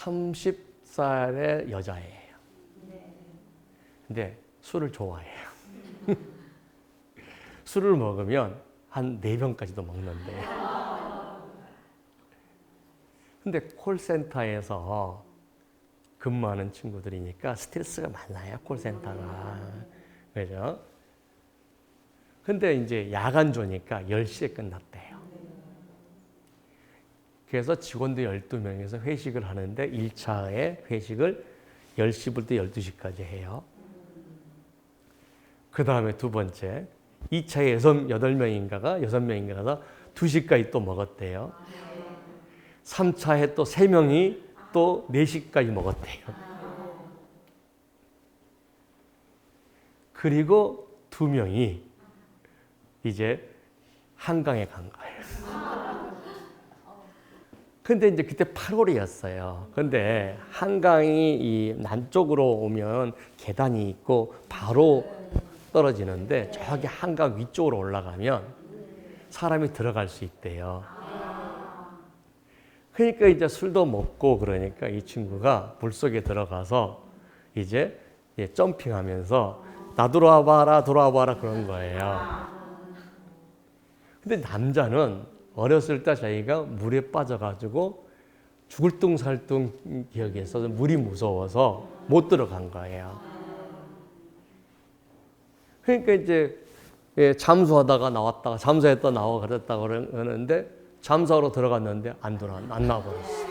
30살의 여자예요. 근데 술을 좋아해요. 술을 먹으면 한 4병까지도 먹는데요. 근데 콜센터에서 근무하는 친구들이니까 스트레스가 많아요, 콜센터가. 그죠? 근데 이제 야간조니까 10시에 끝났대요. 그래서 직원들 12명에서 회식을 하는데 1차에 회식을 10시부터 12시까지 해요. 그 다음에 두 번째, 2차에 8명인가가 6명인가가 2시까지 또 먹었대요. 3차에 또 3명이 또 4시까지 먹었대요. 그리고 2명이 이제 한강에 간 거예요. 근데 이제 그때 8월이었어요. 근데 한강이 이 남쪽으로 오면 계단이 있고 바로 떨어지는데 저기 한강 위쪽으로 올라가면 사람이 들어갈 수 있대요. 그러니까 이제 술도 먹고 그러니까 이 친구가 물속에 들어가서 이제 점핑하면서 나 돌아와봐라 돌아와봐라 그런 거예요. 근데 남자는 어렸을 때 자기가 물에 빠져가지고 죽을 둥살둥 기억이 있어서 물이 무서워서 못 들어간 거예요. 그러니까 이제 잠수하다가 나왔다가 잠수했다 나와 그랬다 그러는데 잠수하러 들어갔는데 안 나와버렸어.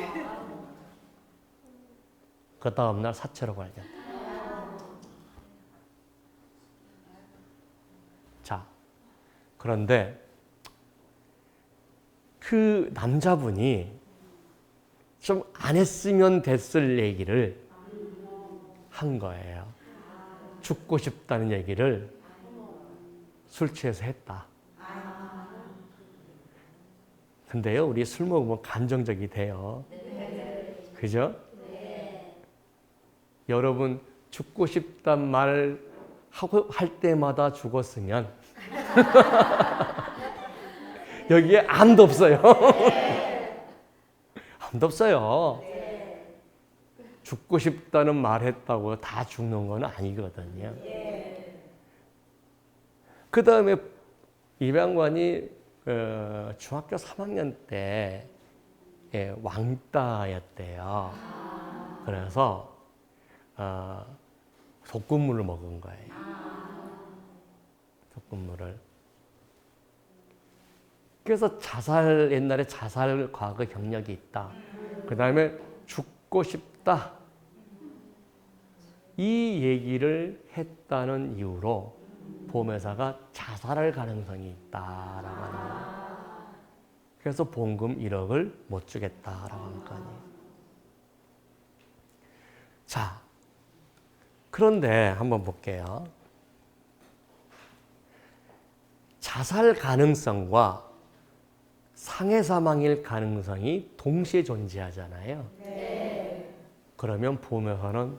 그 다음날 사체로 발견. 자, 그런데 그 남자분이 좀 안 했으면 됐을 얘기를 한 거예요. 죽고 싶다는 얘기를 술 취해서 했다. 근데요, 우리 술 먹으면 감정적이 돼요. 그죠? 여러분, 죽고 싶단 말 하고 할 때마다 죽었으면 여기에 아무도 없어요. 아무도 없어요. 죽고 싶다는 말 했다고 다 죽는 건 아니거든요. 그 다음에 입양관이 중학교 3학년 때 왕따였대요. 그래서 독극물을 먹은 거예요. 독극물을. 그래서 옛날에 자살 과거 경력이 있다. 그 다음에 죽고 싶다. 이 얘기를 했다는 이유로 보험회사가 자살할 가능성이 있다라고 하는 거예요. 그래서 보험금 1억을 못 주겠다라고 하는 거 아니에요. 자, 그런데 한번 볼게요. 자살 가능성과 상해 사망일 가능성이 동시에 존재하잖아요. 그러면 보험회사는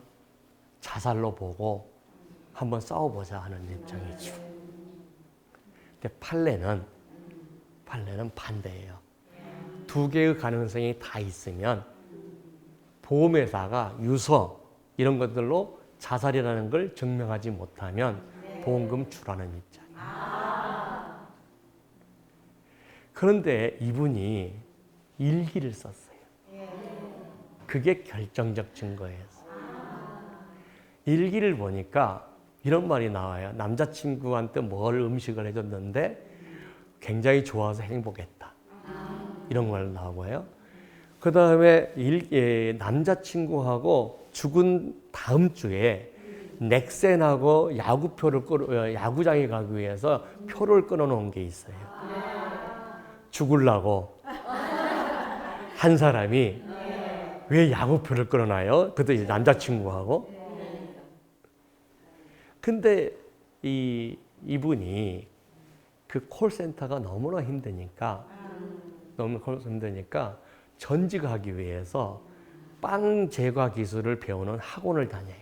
자살로 보고 한번 싸워보자 하는 입장이죠. 근데 판례는 반대예요. 두 개의 가능성이 다 있으면 보험회사가 유서 이런 것들로 자살이라는 걸 증명하지 못하면 보험금 주라는 입장이에요. 그런데 이분이 일기를 썼어요. 그게 결정적 증거였어요. 일기를 보니까 이런 말이 나와요. 남자친구한테 음식을 해줬는데 굉장히 좋아서 행복했다. 이런 말 나오고요. 그 다음에 남자친구하고 죽은 다음 주에 넥센하고 야구장에 가기 위해서 표를 끊어놓은 게 있어요. 죽으려고 한 사람이 왜 야구표를 끊어놔요? 그것도 이제 남자친구하고. 근데 이분이 그 콜센터가 너무나 힘드니까 전직하기 위해서 빵 제과 기술을 배우는 학원을 다녀요.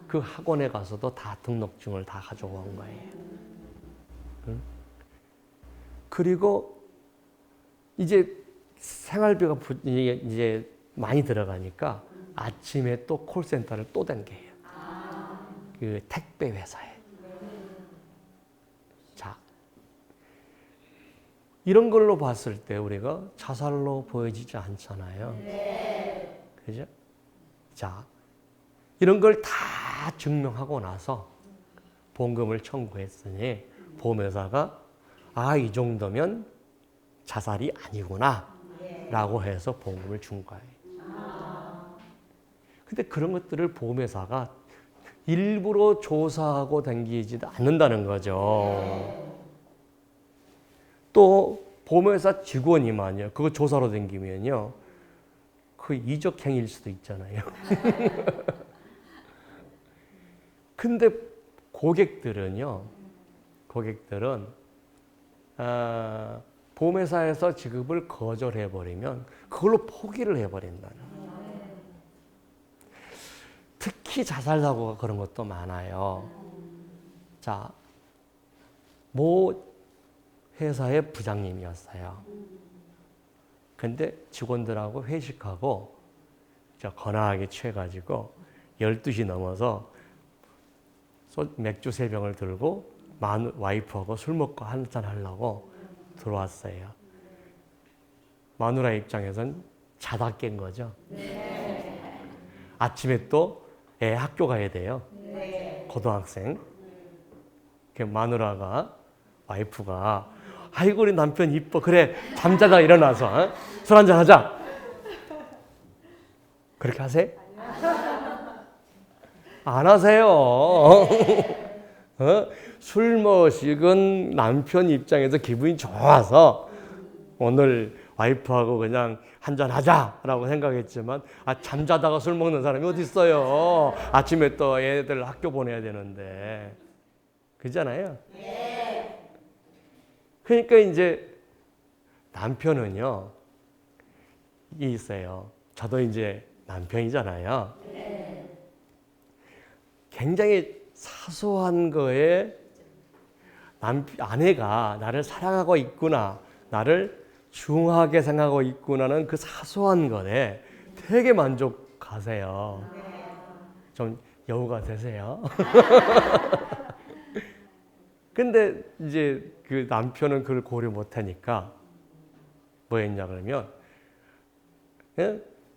그 학원에 가서도 다 등록증을 다 가지고 온 거예요. 응? 그리고 이제 생활비가 이제 많이 들어가니까 아침에 또 콜센터를 또 댕겨요. 그 택배 회사에. 자, 이런 걸로 봤을 때 우리가 자살로 보여지지 않잖아요. 그죠? 자, 이런 걸 다 증명하고 나서 보험금을 청구했으니 보험회사가 이 정도면 자살이 아니구나 라고 해서 보험금을 준 거예요. 근데 그런 것들을 보험회사가 일부러 조사하고 다니지도 않는다는 거죠. 또 보험회사 직원이만요. 그거 조사로 다니면요. 그 이적행위일 수도 있잖아요. 근데 고객들은 보험회사에서 지급을 거절해버리면 그걸로 포기를 해버린다는 거예요. 특히 자살사고가 그런 것도 많아요. 자, 모 회사의 부장님이었어요. 근데 직원들하고 회식하고 거나하게 취해가지고 12시 넘어서 맥주 3병을 들고 와이프하고 술 먹고 한잔 하려고 들어왔어요. 마누라 입장에선 자다 깬 거죠. 아침에 또 애 학교 가야 돼요. 고등학생. 마누라가 와이프가 아이고 우리 남편 이뻐. 그래 잠자다 일어나서 술 한잔 하자. 그렇게 하세요? 안 하세요. 술 마시건 남편 입장에서 기분이 좋아서 오늘 와이프하고 그냥 한잔 하자라고 생각했지만 잠자다가 술 먹는 사람이 어디 있어요. 아침에 또 애들 학교 보내야 되는데. 그잖아요. 그러니까 이제 남편은요. 이게 있어요. 저도 이제 남편이잖아요. 굉장히 사소한 거에 아내가 나를 사랑하고 있구나, 나를 중하게 생각하고 있구나는 그 사소한 것에 되게 만족하세요. 좀 여우가 되세요. 근데 이제 그 남편은 그걸 고려 못하니까 뭐 했냐 그러면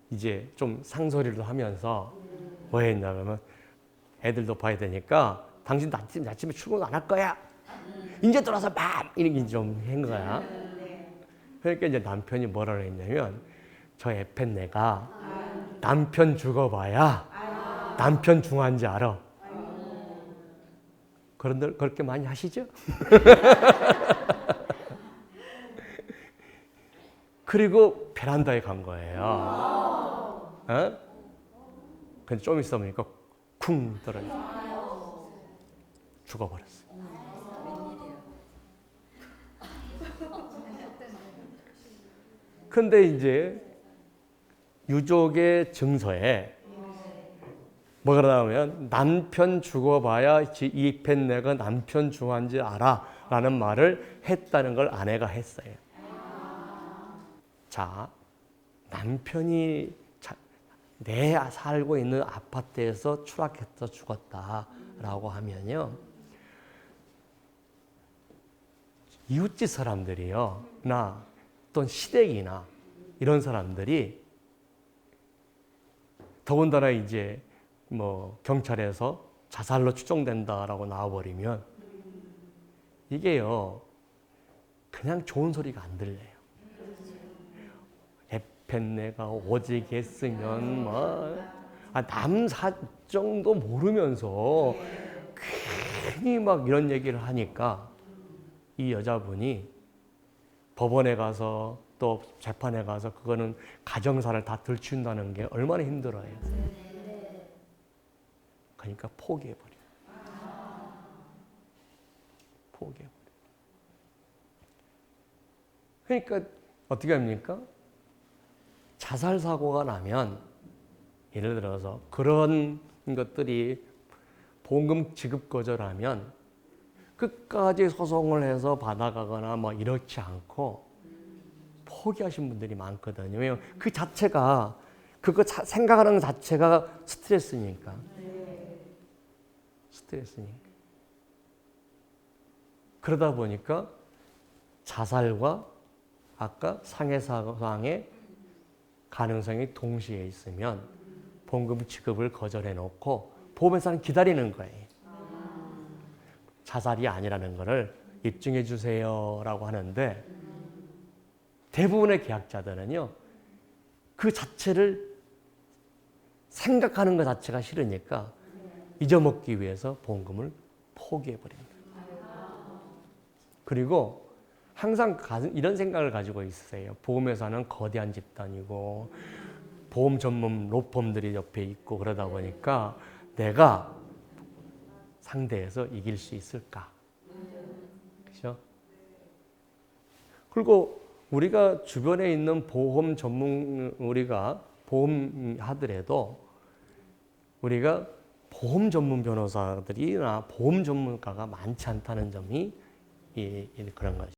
이제 좀 상소리를 하면서 뭐 했냐 그러면 애들도 봐야 되니까 당신 아침에 출근 안 할 거야. 이제 돌아서 맘! 이렇게 좀 한 거야. 그러니까 이제 남편이 뭐라고 했냐면 저 애팬내가 남편 죽어봐야 남편 중한지 알아. 그렇게 많이 하시죠? 그리고 베란다에 간 거예요. 근데 좀 있어 보니까 쿵 떨어져 죽어버렸어요. 근데 이제 유족의 증서에 뭐가 나오면 남편 죽어봐야 이 팬내가 남편 중한지 알아 라는 말을 했다는 걸 아내가 했어요. 자, 남편이 내 살고 있는 아파트에서 추락해서 죽었다라고 하면요. 이웃집 사람들이요. 나 또는 시댁이나 이런 사람들이 더군다나 이제 뭐 경찰에서 자살로 추정된다라고 나와버리면 이게요. 그냥 좋은 소리가 안 들려요. 애팬내가 오직했으면 남 사정도 모르면서 괜히 막 이런 얘기를 하니까 이 여자분이 법원에 가서 또 재판에 가서 그거는 가정사를 다 들춘다는 게 얼마나 힘들어요. 그러니까 포기해버려요. 그러니까 어떻게 합니까? 자살 사고가 나면 예를 들어서 그런 것들이 보험금 지급 거절하면 끝까지 소송을 해서 받아가거나 뭐 이렇지 않고 포기하신 분들이 많거든요. 왜냐하면 그 자체가 그거 생각하는 것 자체가 스트레스니까. 스트레스니까. 그러다 보니까 자살과 아까 상해사상의 가능성이 동시에 있으면 보험금 지급을 거절해 놓고 보험회사는 기다리는 거예요. 자살이 아니라는 것을 입증해 주세요라고 하는데 대부분의 계약자들은요. 그 자체를 생각하는 것 자체가 싫으니까 잊어먹기 위해서 보험금을 포기해 버립니다. 그리고 항상 이런 생각을 가지고 있으세요. 보험회사는 거대한 집단이고 보험 전문 로펌들이 옆에 있고 그러다 보니까 내가 상대에서 이길 수 있을까? 그렇죠? 그리고 우리가 주변에 있는 보험 전문 우리가 보험 하더라도 우리가 보험 전문 변호사들이나 보험 전문가가 많지 않다는 점이 그런 거죠.